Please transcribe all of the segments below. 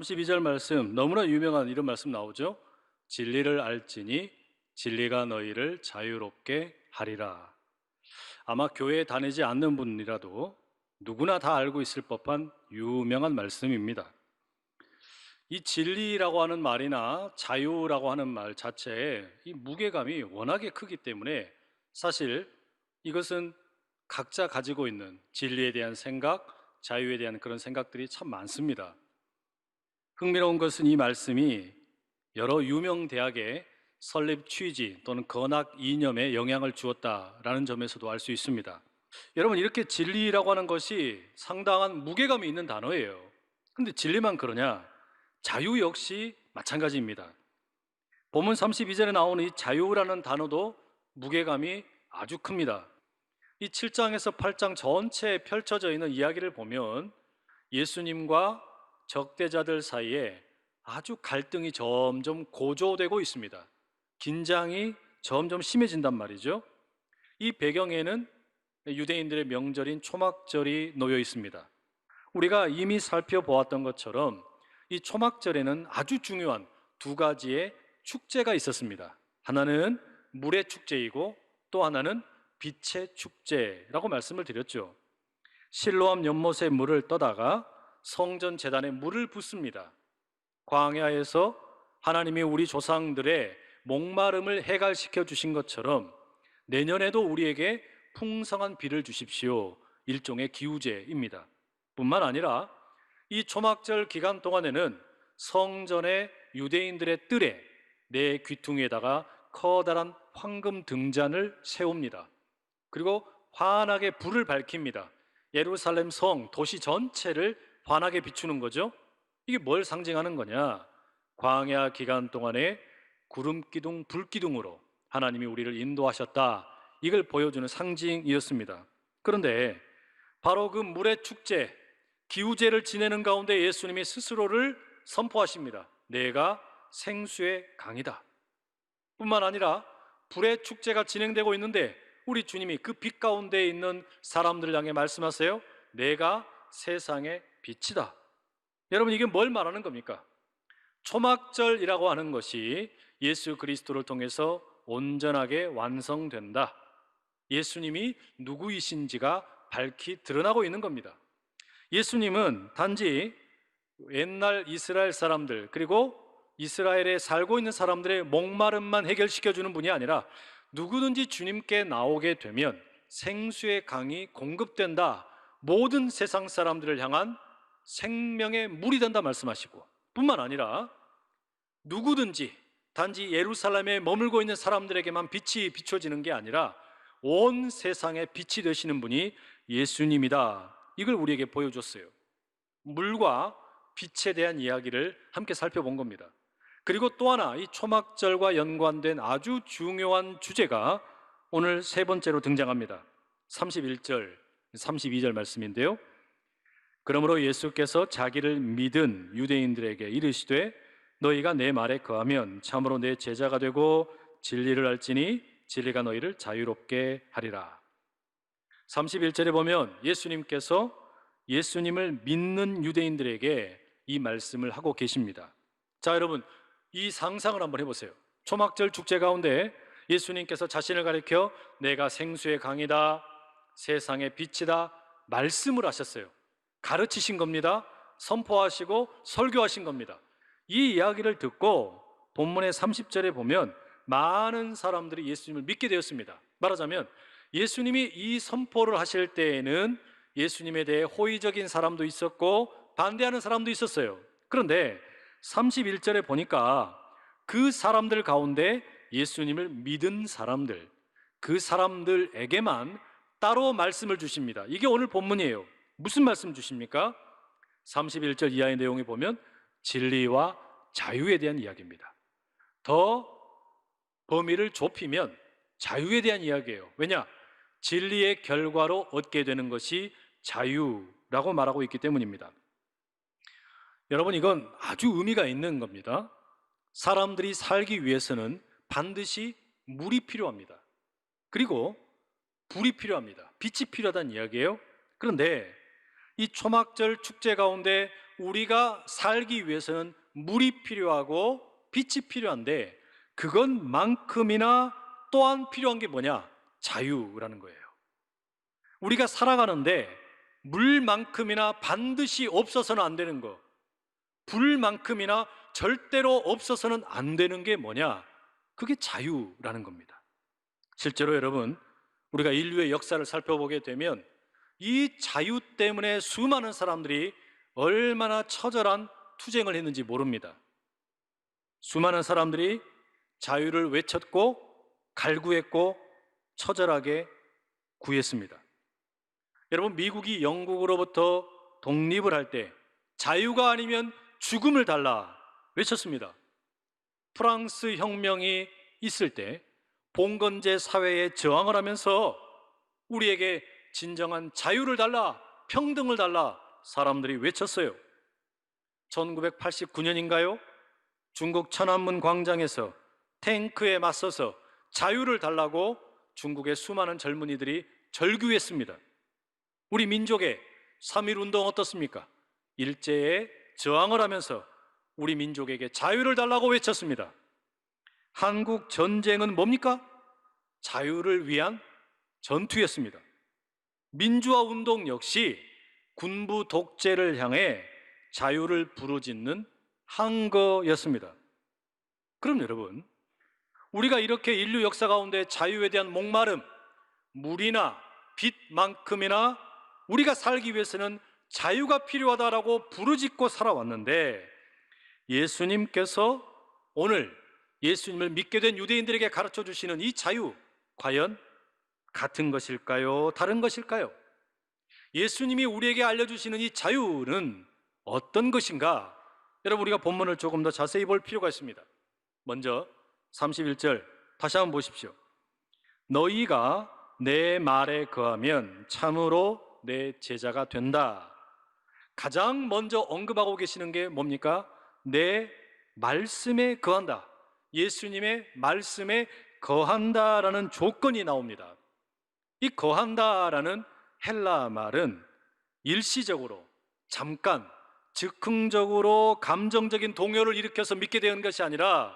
32절 말씀, 너무나 유명한 이런 말씀 나오죠. 진리를 알지니 진리가 너희를 자유롭게 하리라. 아마 교회에 다니지 않는 분이라도 누구나 다 알고 있을 법한 유명한 말씀입니다. 이 진리라고 하는 말이나 자유라고 하는 말 자체에 이 무게감이 워낙에 크기 때문에 사실 이것은 각자 가지고 있는 진리에 대한 생각, 자유에 대한 그런 생각들이 참 많습니다. 흥미로운 것은 이 말씀이 여러 유명 대학의 설립 취지 또는 건학 이념에 영향을 주었다라는 점에서도 알 수 있습니다. 여러분, 이렇게 진리라고 하는 것이 상당한 무게감이 있는 단어예요. 근데 진리만 그러냐? 자유 역시 마찬가지입니다. 본문 32절에 나오는 이 자유라는 단어도 무게감이 아주 큽니다. 이 7장에서 8장 전체에 펼쳐져 있는 이야기를 보면 예수님과 적대자들 사이에 아주 갈등이 점점 고조되고 있습니다. 긴장이 점점 심해진단 말이죠. 이 배경에는 유대인들의 명절인 초막절이 놓여 있습니다. 우리가 이미 살펴보았던 것처럼 이 초막절에는 아주 중요한 두 가지의 축제가 있었습니다. 하나는 물의 축제이고 또 하나는 빛의 축제라고 말씀을 드렸죠. 실로암 연못에 물을 떠다가 성전 제단에 물을 붓습니다. 광야에서 하나님이 우리 조상들의 목마름을 해갈시켜 주신 것처럼 내년에도 우리에게 풍성한 비를 주십시오. 일종의 기우제입니다. 뿐만 아니라 이 초막절 기간 동안에는 성전의 유대인들의 뜰에 네 귀퉁이에다가 커다란 황금 등잔을 세웁니다. 그리고 환하게 불을 밝힙니다. 예루살렘 성, 도시 전체를 환하게 비추는 거죠. 이게 뭘 상징하는 거냐? 광야 기간 동안에 구름 기둥, 불 기둥으로 하나님이 우리를 인도하셨다. 이걸 보여주는 상징이었습니다. 그런데 바로 그 물의 축제, 기우제를 지내는 가운데 예수님이 스스로를 선포하십니다. 내가 생수의 강이다. 뿐만 아니라 불의 축제가 진행되고 있는데 우리 주님이 그 빛 가운데 있는 사람들을 향해 말씀하세요. 내가 세상의 빛이다. 여러분, 이게 뭘 말하는 겁니까? 초막절이라고 하는 것이 예수 그리스도를 통해서 온전하게 완성된다. 예수님이 누구이신지가 밝히 드러나고 있는 겁니다. 예수님은 단지 옛날 이스라엘 사람들 그리고 이스라엘에 살고 있는 사람들의 목마름만 해결시켜주는 분이 아니라 누구든지 주님께 나오게 되면 생수의 강이 공급된다. 모든 세상 사람들을 향한 생명의 물이 된다 말씀하시고, 뿐만 아니라 누구든지 단지 예루살렘에 머물고 있는 사람들에게만 빛이 비춰지는 게 아니라 온 세상에 빛이 되시는 분이 예수님이다. 이걸 우리에게 보여줬어요. 물과 빛에 대한 이야기를 함께 살펴본 겁니다. 그리고 또 하나, 이 초막절과 연관된 아주 중요한 주제가 오늘 세 번째로 등장합니다. 31절, 32절 말씀인데요. 그러므로 예수께서 자기를 믿은 유대인들에게 이르시되 너희가 내 말에 거하면 참으로 내 제자가 되고 진리를 알지니 진리가 너희를 자유롭게 하리라. 31절에 보면 예수님께서 예수님을 믿는 유대인들에게 이 말씀을 하고 계십니다. 자, 여러분, 이 상상을 한번 해보세요. 초막절 축제 가운데 예수님께서 자신을 가리켜 내가 생수의 강이다, 세상의 빛이다 말씀을 하셨어요. 가르치신 겁니다. 선포하시고 설교하신 겁니다. 이 이야기를 듣고 본문의 30절에 보면 많은 사람들이 예수님을 믿게 되었습니다. 말하자면 예수님이 이 선포를 하실 때에는 예수님에 대해 호의적인 사람도 있었고 반대하는 사람도 있었어요. 그런데 31절에 보니까 그 사람들 가운데 예수님을 믿은 사람들, 그 사람들에게만 따로 말씀을 주십니다. 이게 오늘 본문이에요. 무슨 말씀 주십니까? 31절 이하의 내용에 보면 진리와 자유에 대한 이야기입니다. 더 범위를 좁히면 자유에 대한 이야기예요. 왜냐? 진리의 결과로 얻게 되는 것이 자유라고 말하고 있기 때문입니다. 여러분, 이건 아주 의미가 있는 겁니다. 사람들이 살기 위해서는 반드시 물이 필요합니다. 그리고 불이 필요합니다. 빛이 필요하다는 이야기예요. 그런데 이 초막절 축제 가운데 우리가 살기 위해서는 물이 필요하고 빛이 필요한데 그것만큼이나 또한 필요한 게 뭐냐? 자유라는 거예요. 우리가 살아가는데 물만큼이나 반드시 없어서는 안 되는 거, 불만큼이나 절대로 없어서는 안 되는 게 뭐냐? 그게 자유라는 겁니다. 실제로 여러분, 우리가 인류의 역사를 살펴보게 되면 이 자유 때문에 수많은 사람들이 얼마나 처절한 투쟁을 했는지 모릅니다. 수많은 사람들이 자유를 외쳤고 갈구했고 처절하게 구했습니다. 여러분, 미국이 영국으로부터 독립을 할 때 자유가 아니면 죽음을 달라 외쳤습니다. 프랑스 혁명이 있을 때 봉건제 사회에 저항을 하면서 우리에게 진정한 자유를 달라, 평등을 달라 사람들이 외쳤어요. 1989년인가요? 중국 천안문 광장에서 탱크에 맞서서 자유를 달라고 중국의 수많은 젊은이들이 절규했습니다. 우리 민족의 3.1 운동 어떻습니까? 일제에 저항을 하면서 우리 민족에게 자유를 달라고 외쳤습니다. 한국 전쟁은 뭡니까? 자유를 위한 전투였습니다. 민주화 운동 역시 군부 독재를 향해 자유를 부르짖는 항거였습니다. 그럼 여러분, 우리가 이렇게 인류 역사 가운데 자유에 대한 목마름, 물이나 빛만큼이나 우리가 살기 위해서는 자유가 필요하다라고 부르짖고 살아왔는데, 예수님께서 오늘 예수님을 믿게 된 유대인들에게 가르쳐 주시는 이 자유, 과연 같은 것일까요? 다른 것일까요? 예수님이 우리에게 알려주시는 이 자유는 어떤 것인가? 여러분, 우리가 본문을 조금 더 자세히 볼 필요가 있습니다. 먼저 31절 다시 한번 보십시오. 너희가 내 말에 거하면 참으로 내 제자가 된다. 가장 먼저 언급하고 계시는 게 뭡니까? 내 말씀에 거한다. 예수님의 말씀에 거한다라는 조건이 나옵니다. 이 거한다라는 헬라 말은 일시적으로, 잠깐, 즉흥적으로 감정적인 동요를 일으켜서 믿게 되는 것이 아니라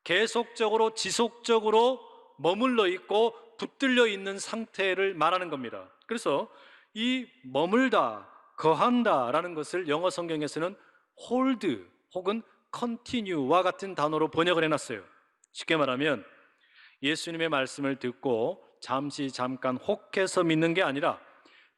계속적으로, 지속적으로 머물러 있고 붙들려 있는 상태를 말하는 겁니다. 그래서 이 머물다, 거한다라는 것을 영어 성경에서는 hold 혹은 continue와 같은 단어로 번역을 해놨어요. 쉽게 말하면 예수님의 말씀을 듣고 잠시 잠깐 혹해서 믿는 게 아니라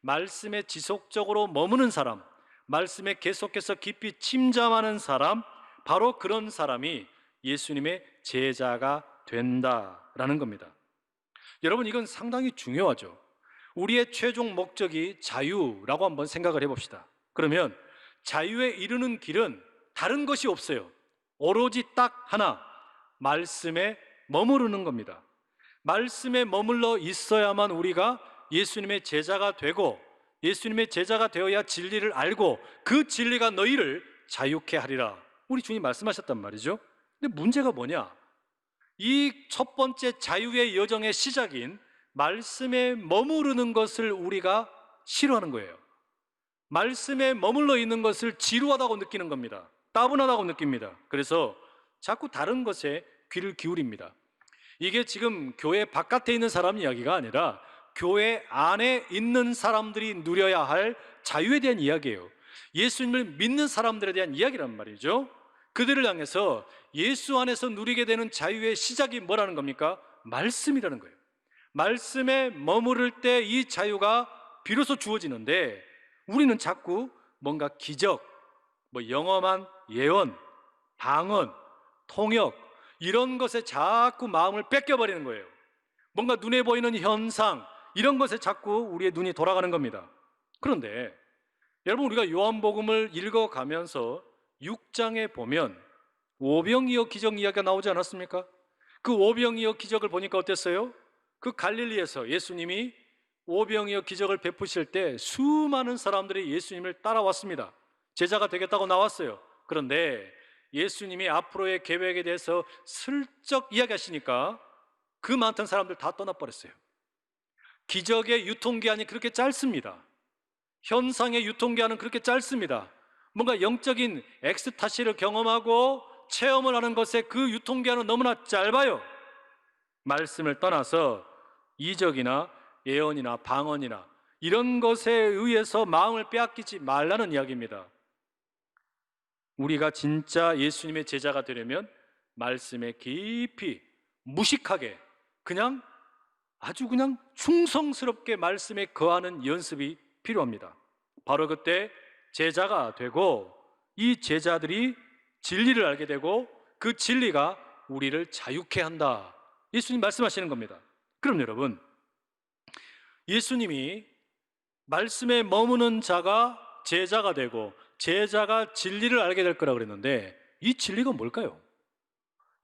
말씀에 지속적으로 머무는 사람, 말씀에 계속해서 깊이 침잠하는 사람, 바로 그런 사람이 예수님의 제자가 된다라는 겁니다. 여러분, 이건 상당히 중요하죠. 우리의 최종 목적이 자유라고 한번 생각을 해봅시다. 그러면 자유에 이르는 길은 다른 것이 없어요. 오로지 딱 하나, 말씀에 머무르는 겁니다. 말씀에 머물러 있어야만 우리가 예수님의 제자가 되고, 예수님의 제자가 되어야 진리를 알고 그 진리가 너희를 자유케 하리라, 우리 주님 말씀하셨단 말이죠. 근데 문제가 뭐냐? 이 첫 번째 자유의 여정의 시작인 말씀에 머무르는 것을 우리가 싫어하는 거예요. 말씀에 머물러 있는 것을 지루하다고 느끼는 겁니다. 따분하다고 느낍니다. 그래서 자꾸 다른 것에 귀를 기울입니다. 이게 지금 교회 바깥에 있는 사람 이야기가 아니라 교회 안에 있는 사람들이 누려야 할 자유에 대한 이야기예요. 예수님을 믿는 사람들에 대한 이야기란 말이죠. 그들을 향해서 예수 안에서 누리게 되는 자유의 시작이 뭐라는 겁니까? 말씀이라는 거예요. 말씀에 머무를 때 이 자유가 비로소 주어지는데, 우리는 자꾸 뭔가 기적, 영험한 예언, 방언, 통역, 이런 것에 자꾸 마음을 뺏겨버리는 거예요. 뭔가 눈에 보이는 현상, 이런 것에 자꾸 우리의 눈이 돌아가는 겁니다. 그런데 여러분, 우리가 요한복음을 읽어가면서 6장에 보면 오병이어 기적 이야기가 나오지 않았습니까? 그 오병이어 기적을 보니까 어땠어요? 그 갈릴리에서 예수님이 오병이어 기적을 베푸실 때 수많은 사람들이 예수님을 따라왔습니다. 제자가 되겠다고 나왔어요. 그런데 예수님이 앞으로의 계획에 대해서 슬쩍 이야기하시니까 그 많던 사람들 다 떠나버렸어요. 기적의 유통기한이 그렇게 짧습니다. 현상의 유통기한은 그렇게 짧습니다. 뭔가 영적인 엑스타시를 경험하고 체험을 하는 것에 그 유통기한은 너무나 짧아요. 말씀을 떠나서 이적이나 예언이나 방언이나 이런 것에 의해서 마음을 빼앗기지 말라는 이야기입니다. 우리가 진짜 예수님의 제자가 되려면 말씀에 깊이 무식하게 그냥 아주 그냥 충성스럽게 말씀에 거하는 연습이 필요합니다. 바로 그때 제자가 되고 이 제자들이 진리를 알게 되고 그 진리가 우리를 자유케 한다. 예수님 말씀하시는 겁니다. 그럼 여러분, 예수님이 말씀에 머무는 자가 제자가 되고 제자가 진리를 알게 될 거라 그랬는데 이 진리가 뭘까요?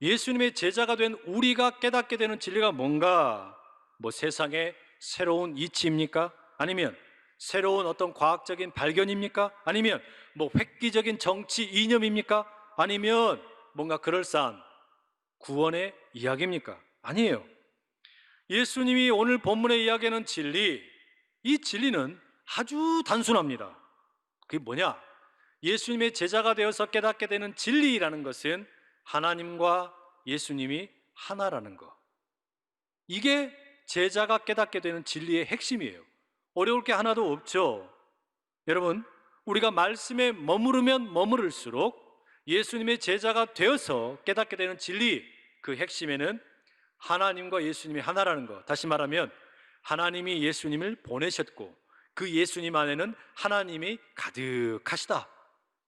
예수님의 제자가 된 우리가 깨닫게 되는 진리가 뭔가? 뭐 세상의 새로운 이치입니까? 아니면 새로운 어떤 과학적인 발견입니까? 아니면 뭐 획기적인 정치 이념입니까? 아니면 뭔가 그럴싸한 구원의 이야기입니까? 아니에요. 예수님이 오늘 본문에 이야기하는 진리, 이 진리는 아주 단순합니다. 그게 뭐냐? 예수님의 제자가 되어서 깨닫게 되는 진리라는 것은 하나님과 예수님이 하나라는 것. 이게 제자가 깨닫게 되는 진리의 핵심이에요. 어려울 게 하나도 없죠. 여러분, 우리가 말씀에 머무르면 머무를수록 예수님의 제자가 되어서 깨닫게 되는 진리, 그 핵심에는 하나님과 예수님이 하나라는 것. 다시 말하면 하나님이 예수님을 보내셨고 그 예수님 안에는 하나님이 가득하시다.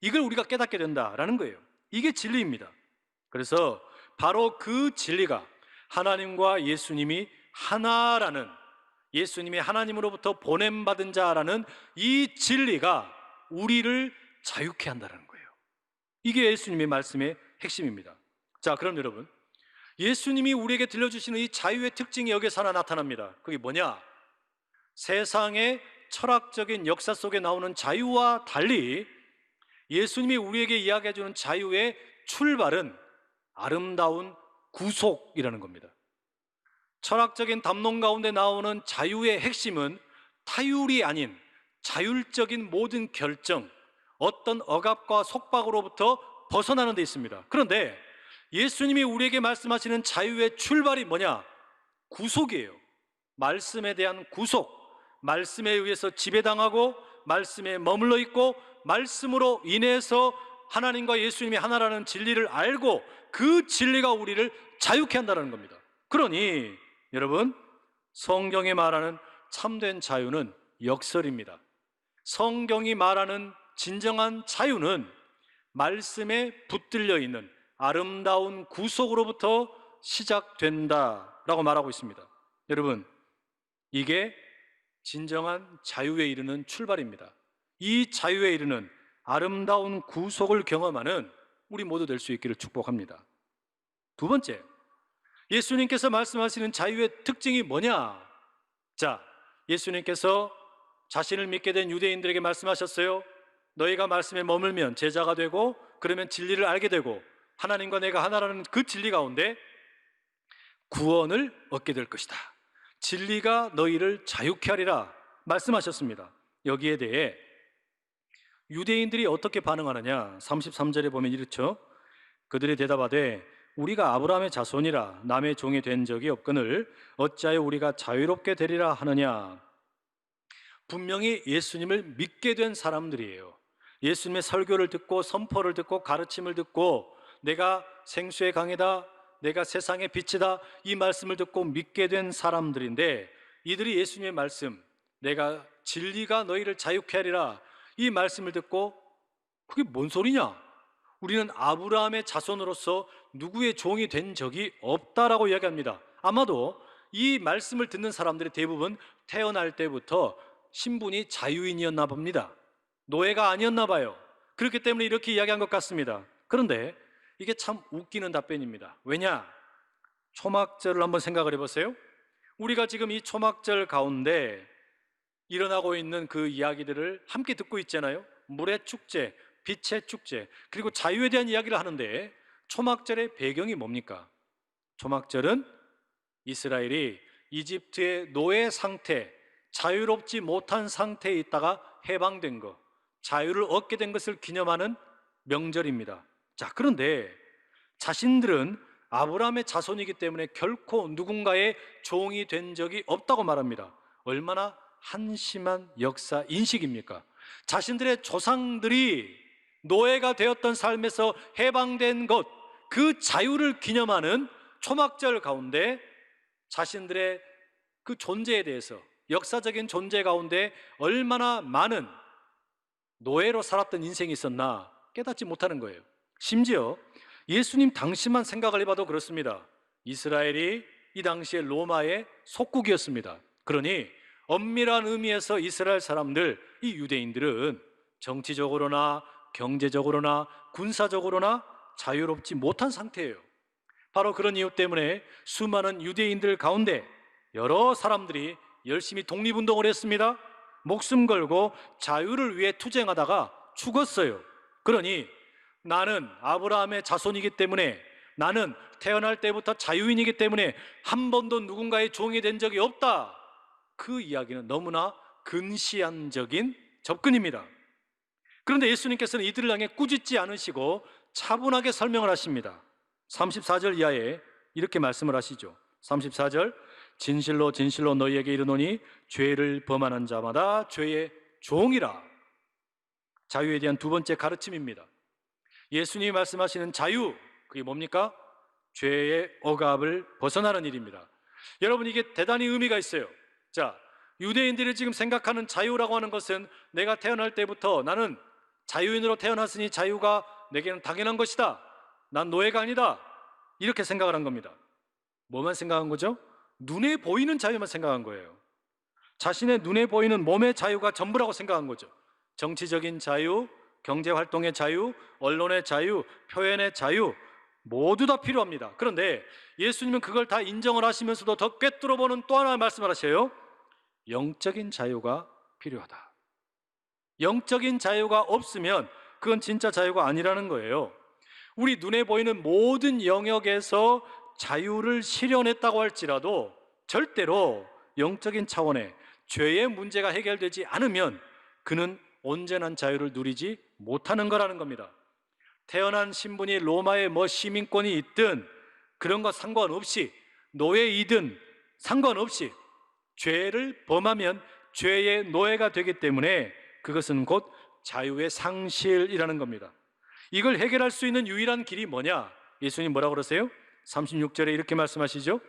이걸 우리가 깨닫게 된다라는 거예요. 이게 진리입니다. 그래서 바로 그 진리가 하나님과 예수님이 하나라는, 예수님이 하나님으로부터 보냄받은 자라는 이 진리가 우리를 자유케 한다는 거예요. 이게 예수님의 말씀의 핵심입니다. 자, 그럼 여러분, 예수님이 우리에게 들려주시는 이 자유의 특징이 여기서 하나 나타납니다. 그게 뭐냐? 세상의 철학적인 역사 속에 나오는 자유와 달리 예수님이 우리에게 이야기해주는 자유의 출발은 아름다운 구속이라는 겁니다. 철학적인 담론 가운데 나오는 자유의 핵심은 타율이 아닌 자율적인 모든 결정, 어떤 억압과 속박으로부터 벗어나는 데 있습니다. 그런데 예수님이 우리에게 말씀하시는 자유의 출발이 뭐냐? 구속이에요. 말씀에 대한 구속, 말씀에 의해서 지배당하고 말씀에 머물러 있고 말씀으로 인해서 하나님과 예수님이 하나라는 진리를 알고 그 진리가 우리를 자유케 한다는 겁니다. 그러니 여러분, 성경이 말하는 참된 자유는 역설입니다. 성경이 말하는 진정한 자유는 말씀에 붙들려 있는 아름다운 구속으로부터 시작된다라고 말하고 있습니다. 여러분, 이게 진정한 자유에 이르는 출발입니다. 이 자유에 이르는 아름다운 구속을 경험하는 우리 모두 될 수 있기를 축복합니다. 두 번째, 예수님께서 말씀하시는 자유의 특징이 뭐냐? 자, 예수님께서 자신을 믿게 된 유대인들에게 말씀하셨어요. 너희가 말씀에 머물면 제자가 되고 그러면 진리를 알게 되고 하나님과 내가 하나라는 그 진리 가운데 구원을 얻게 될 것이다. 진리가 너희를 자유케 하리라 말씀하셨습니다. 여기에 대해 유대인들이 어떻게 반응하느냐? 33절에 보면 이렇죠. 그들이 대답하되 우리가 아브라함의 자손이라 남의 종이 된 적이 없거늘 어찌하여 우리가 자유롭게 되리라 하느냐? 분명히 예수님을 믿게 된 사람들이에요. 예수님의 설교를 듣고 선포를 듣고 가르침을 듣고 내가 생수의 강이다, 내가 세상의 빛이다, 이 말씀을 듣고 믿게 된 사람들인데 이들이 예수님의 말씀, 내가 진리가 너희를 자유케 하리라, 이 말씀을 듣고 그게 뭔 소리냐? 우리는 아브라함의 자손으로서 누구의 종이 된 적이 없다라고 이야기합니다. 아마도 이 말씀을 듣는 사람들의 대부분 태어날 때부터 신분이 자유인이었나 봅니다. 노예가 아니었나 봐요. 그렇기 때문에 이렇게 이야기한 것 같습니다. 그런데 이게 참 웃기는 답변입니다. 왜냐? 초막절을 한번 생각을 해보세요. 우리가 지금 이 초막절 가운데 일어나고 있는 그 이야기들을 함께 듣고 있잖아요. 물의 축제, 빛의 축제, 그리고 자유에 대한 이야기를 하는데 초막절의 배경이 뭡니까? 초막절은 이스라엘이 이집트의 노예 상태, 자유롭지 못한 상태에 있다가 해방된 거, 자유를 얻게 된 것을 기념하는 명절입니다. 자, 그런데 자신들은 아브라함의 자손이기 때문에 결코 누군가의 종이 된 적이 없다고 말합니다. 얼마나 한심한 역사 인식입니까? 자신들의 조상들이 노예가 되었던 삶에서 해방된 것, 그 자유를 기념하는 초막절 가운데 자신들의 그 존재에 대해서, 역사적인 존재 가운데 얼마나 많은 노예로 살았던 인생이 있었나 깨닫지 못하는 거예요. 심지어 예수님 당시만 생각을 해봐도 그렇습니다. 이스라엘이 이 당시에 로마의 속국이었습니다. 그러니 엄밀한 의미에서 이스라엘 사람들, 이 유대인들은 정치적으로나 경제적으로나 군사적으로나 자유롭지 못한 상태예요. 바로 그런 이유 때문에 수많은 유대인들 가운데 여러 사람들이 열심히 독립운동을 했습니다. 목숨 걸고 자유를 위해 투쟁하다가 죽었어요. 그러니 나는 아브라함의 자손이기 때문에, 나는 태어날 때부터 자유인이기 때문에 한 번도 누군가의 종이 된 적이 없다, 그 이야기는 너무나 근시안적인 접근입니다. 그런데 예수님께서는 이들을 향해 꾸짖지 않으시고 차분하게 설명을 하십니다. 34절 이하에 이렇게 말씀을 하시죠. 34절, 진실로 진실로 너희에게 이르노니 죄를 범하는 자마다 죄의 종이라. 자유에 대한 두 번째 가르침입니다. 예수님이 말씀하시는 자유, 그게 뭡니까? 죄의 억압을 벗어나는 일입니다. 여러분, 이게 대단히 의미가 있어요. 자, 유대인들이 지금 생각하는 자유라고 하는 것은 내가 태어날 때부터 나는 자유인으로 태어났으니 자유가 내게는 당연한 것이다, 난 노예가 아니다, 이렇게 생각을 한 겁니다. 뭐만 생각한 거죠? 눈에 보이는 자유만 생각한 거예요. 자신의 눈에 보이는 몸의 자유가 전부라고 생각한 거죠. 정치적인 자유, 경제활동의 자유, 언론의 자유, 표현의 자유, 모두 다 필요합니다. 그런데 예수님은 그걸 다 인정을 하시면서도 더 꿰뚫어 보는 또 하나의 말씀을 하셔요. 영적인 자유가 필요하다. 영적인 자유가 없으면 그건 진짜 자유가 아니라는 거예요. 우리 눈에 보이는 모든 영역에서 자유를 실현했다고 할지라도 절대로 영적인 차원의 죄의 문제가 해결되지 않으면 그는 온전한 자유를 누리지 못하는 거라는 겁니다. 태어난 신분이 로마의 시민권이 있든 그런 거 상관없이, 노예이든 상관없이 죄를 범하면 죄의 노예가 되기 때문에 그것은 곧 자유의 상실이라는 겁니다. 이걸 해결할 수 있는 유일한 길이 뭐냐? 예수님 뭐라고 그러세요? 36절에 이렇게 말씀하시죠.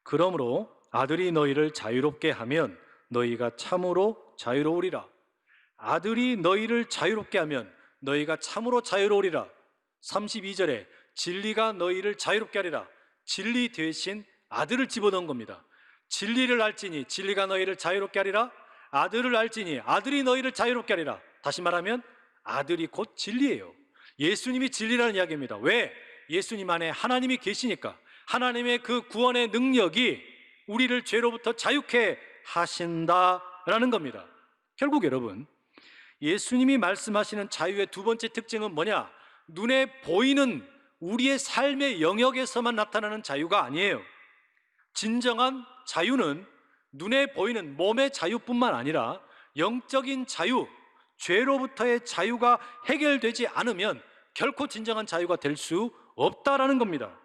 그러므로 아들이 너희를 자유롭게 하면 너희가 참으로 자유로우리라. 아들이 너희를 자유롭게 하면 너희가 참으로 자유로우리라. 32절에 진리가 너희를 자유롭게 하리라. 진리 대신 아들을 집어넣은 겁니다. 진리를 알지니 진리가 너희를 자유롭게 하리라. 아들을 알지니 아들이 너희를 자유롭게 하리라. 다시 말하면 아들이 곧 진리예요. 예수님이 진리라는 이야기입니다. 왜? 예수님 안에 하나님이 계시니까. 하나님의 그 구원의 능력이 우리를 죄로부터 자유케 하신다라는 겁니다. 결국 여러분, 예수님이 말씀하시는 자유의 두 번째 특징은 뭐냐? 눈에 보이는 우리의 삶의 영역에서만 나타나는 자유가 아니에요. 진정한 자유는 눈에 보이는 몸의 자유뿐만 아니라 영적인 자유, 죄로부터의 자유가 해결되지 않으면 결코 진정한 자유가 될 수 없다라는 겁니다.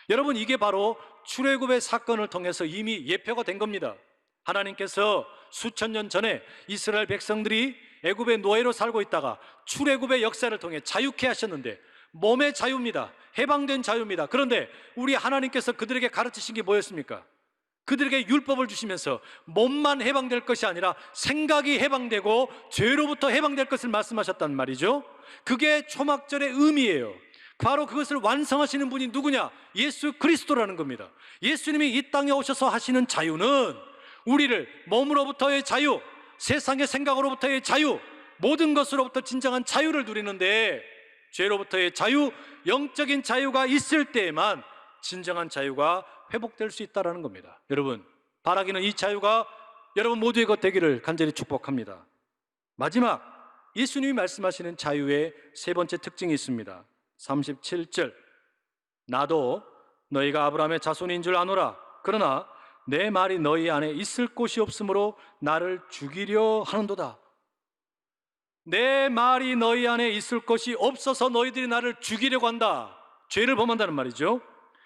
여러분, 이게 바로 출애굽의 사건을 통해서 이미 예표가 된 겁니다. 하나님께서 수천 년 전에 이스라엘 백성들이 애굽의 노예로 살고 있다가 출애굽의 역사를 통해 자유케 하셨는데, 몸의 자유입니다. 해방된 자유입니다. 그런데 우리 하나님께서 그들에게 가르치신 게 뭐였습니까? 그들에게 율법을 주시면서 몸만 해방될 것이 아니라 생각이 해방되고 죄로부터 해방될 것을 말씀하셨단 말이죠. 그게 초막절의 의미예요. 바로 그것을 완성하시는 분이 누구냐? 예수 그리스도라는 겁니다. 예수님이 이 땅에 오셔서 하시는 자유는 우리를 몸으로부터의 자유, 세상의 생각으로부터의 자유, 모든 것으로부터 진정한 자유를 누리는데, 죄로부터의 자유, 영적인 자유가 있을 때에만 진정한 자유가 회복될 수 있다는 겁니다. 여러분, 바라기는 이 자유가 여러분 모두의 것 되기를 간절히 축복합니다. 마지막, 예수님이 말씀하시는 자유의 세 번째 특징이 있습니다. 37절, 나도 너희가 아브라함의 자손인 줄 아노라. 그러나 내 말이 너희 안에 있을 곳이 없으므로 나를 죽이려 하는도다. 내 말이 너희 안에 있을 것이 없어서 너희들이 나를 죽이려고 한다. 죄를 범한다는 말이죠.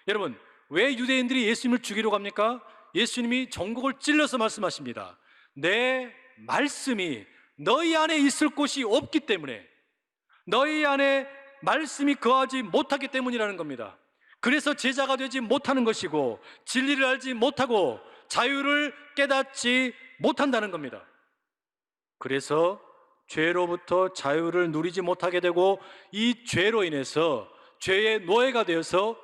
여러분, 왜 유대인들이 예수님을 죽이려고 합니까? 예수님이 전곡을 찔러서 말씀하십니다. 내 말씀이 너희 안에 있을 곳이 없기 때문에, 너희 안에 말씀이 거하지 못하기 때문이라는 겁니다. 그래서 제자가 되지 못하는 것이고, 진리를 알지 못하고 자유를 깨닫지 못한다는 겁니다. 그래서 죄로부터 자유를 누리지 못하게 되고, 이 죄로 인해서 죄의 노예가 되어서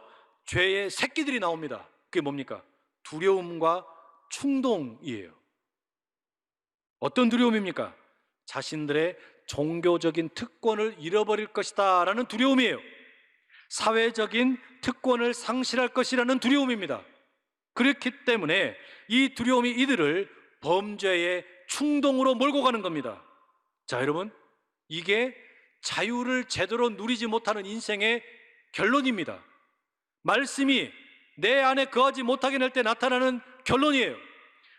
죄의 새끼들이 나옵니다. 그게 뭡니까? 두려움과 충동이에요. 어떤 두려움입니까? 자신들의 종교적인 특권을 잃어버릴 것이다 라는 두려움이에요. 사회적인 특권을 상실할 것이라는 두려움입니다. 그렇기 때문에 이 두려움이 이들을 범죄의 충동으로 몰고 가는 겁니다. 자, 여러분, 이게 자유를 제대로 누리지 못하는 인생의 결론입니다. 말씀이 내 안에 거하지 못하게 될 때 나타나는 결론이에요.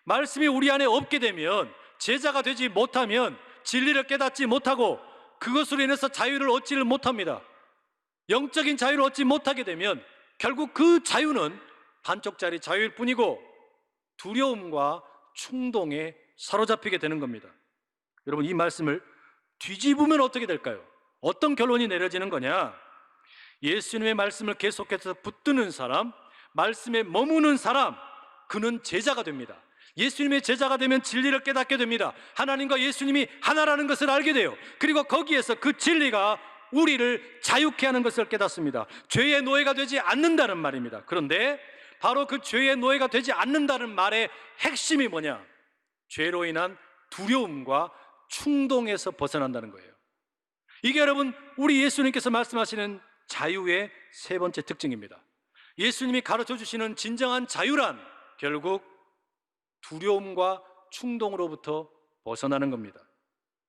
말씀이 우리 안에 없게 되면, 제자가 되지 못하면 진리를 깨닫지 못하고 그것으로 인해서 자유를 얻지를 못합니다. 영적인 자유를 얻지 못하게 되면 결국 그 자유는 반쪽짜리 자유일 뿐이고 두려움과 충동에 사로잡히게 되는 겁니다. 여러분, 이 말씀을 뒤집으면 어떻게 될까요? 어떤 결론이 내려지는 거냐? 예수님의 말씀을 계속해서 붙드는 사람, 말씀에 머무는 사람, 그는 제자가 됩니다. 예수님의 제자가 되면 진리를 깨닫게 됩니다. 하나님과 예수님이 하나라는 것을 알게 돼요. 그리고 거기에서 그 진리가 우리를 자유케 하는 것을 깨닫습니다. 죄의 노예가 되지 않는다는 말입니다. 그런데 바로 그 죄의 노예가 되지 않는다는 말의 핵심이 뭐냐? 죄로 인한 두려움과 충동에서 벗어난다는 거예요. 이게 여러분, 우리 예수님께서 말씀하시는 자유의 세 번째 특징입니다. 예수님이 가르쳐 주시는 진정한 자유란 결국 두려움과 충동으로부터 벗어나는 겁니다.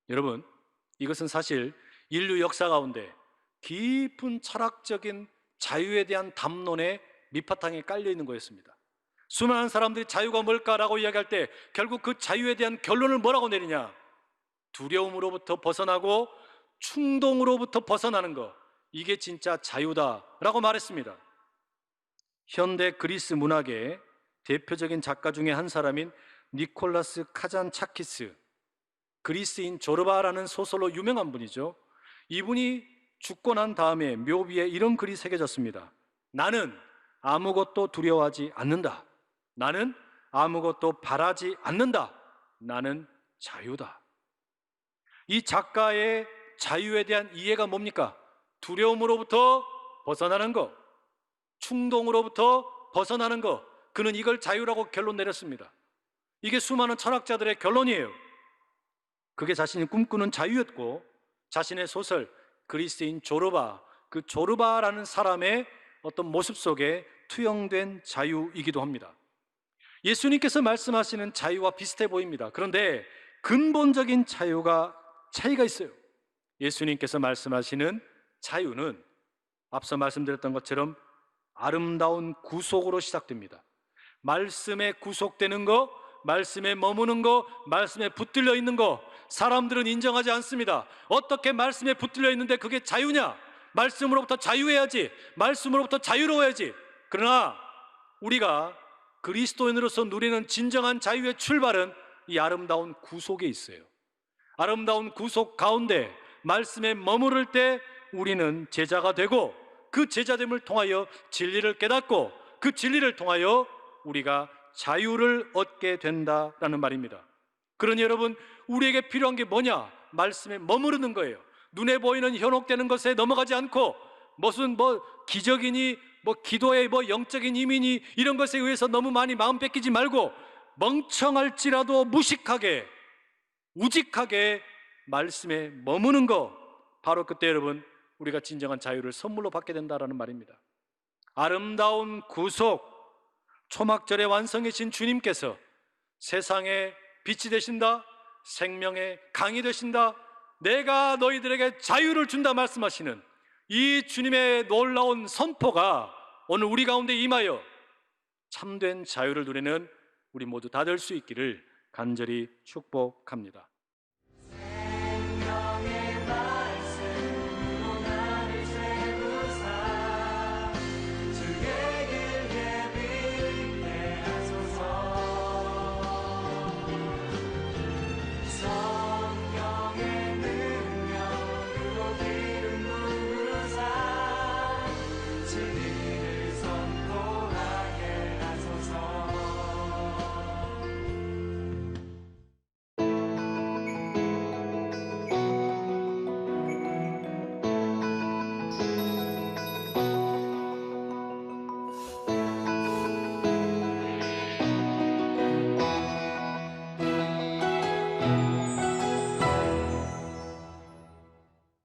여러분, 이것은 사실 인류 역사 가운데 깊은 철학적인 자유에 대한 담론의 밑바탕에 깔려 있는 거였습니다. 수많은 사람들이 자유가 뭘까라고 이야기할 때 결국 그 자유에 대한 결론을 뭐라고 내리냐? 두려움으로부터 벗어나고 충동으로부터 벗어나는 것, 이게 진짜 자유다라고 말했습니다. 현대 그리스 문학의 대표적인 작가 중에 한 사람인 니콜라스 카잔차키스, 그리스인 조르바라는 소설로 유명한 분이죠. 이분이 죽고 난 다음에 묘비에 이런 글이 새겨졌습니다. 나는 아무것도 두려워하지 않는다. 나는 아무것도 바라지 않는다. 나는 자유다. 이 작가의 자유에 대한 이해가 뭡니까? 두려움으로부터 벗어나는 것, 충동으로부터 벗어나는 것, 그는 이걸 자유라고 결론 내렸습니다. 이게 수많은 철학자들의 결론이에요. 그게 자신이 꿈꾸는 자유였고, 자신의 소설 그리스인 조르바, 그 조르바라는 사람의 어떤 모습 속에 투영된 자유이기도 합니다. 예수님께서 말씀하시는 자유와 비슷해 보입니다. 그런데 근본적인 차이가 있어요. 예수님께서 말씀하시는 자유는 앞서 말씀드렸던 것처럼 아름다운 구속으로 시작됩니다. 말씀에 구속되는 거, 말씀에 머무는 거, 말씀에 붙들려 있는 거, 사람들은 인정하지 않습니다. 어떻게 말씀에 붙들려 있는데 그게 자유냐? 말씀으로부터 자유해야지, 말씀으로부터 자유로워야지. 그러나 우리가 그리스도인으로서 누리는 진정한 자유의 출발은 이 아름다운 구속에 있어요. 아름다운 구속 가운데 말씀에 머무를 때 우리는 제자가 되고, 그 제자됨을 통하여 진리를 깨닫고, 그 진리를 통하여 우리가 자유를 얻게 된다라는 말입니다. 그러니 여러분, 우리에게 필요한 게 뭐냐? 말씀에 머무르는 거예요. 눈에 보이는 현혹되는 것에 넘어가지 않고 무슨 기적이니 기도의 영적인 힘이니 이런 것에 의해서 너무 많이 마음 뺏기지 말고 멍청할지라도 무식하게 우직하게 말씀에 머무는 거, 바로 그때 여러분 우리가 진정한 자유를 선물로 받게 된다라는 말입니다. 아름다운 구속, 초막절의 완성이신 주님께서 세상의 빛이 되신다, 생명의 강이 되신다, 내가 너희들에게 자유를 준다 말씀하시는 이 주님의 놀라운 선포가 오늘 우리 가운데 임하여 참된 자유를 누리는 우리 모두 다 될 수 있기를 간절히 축복합니다.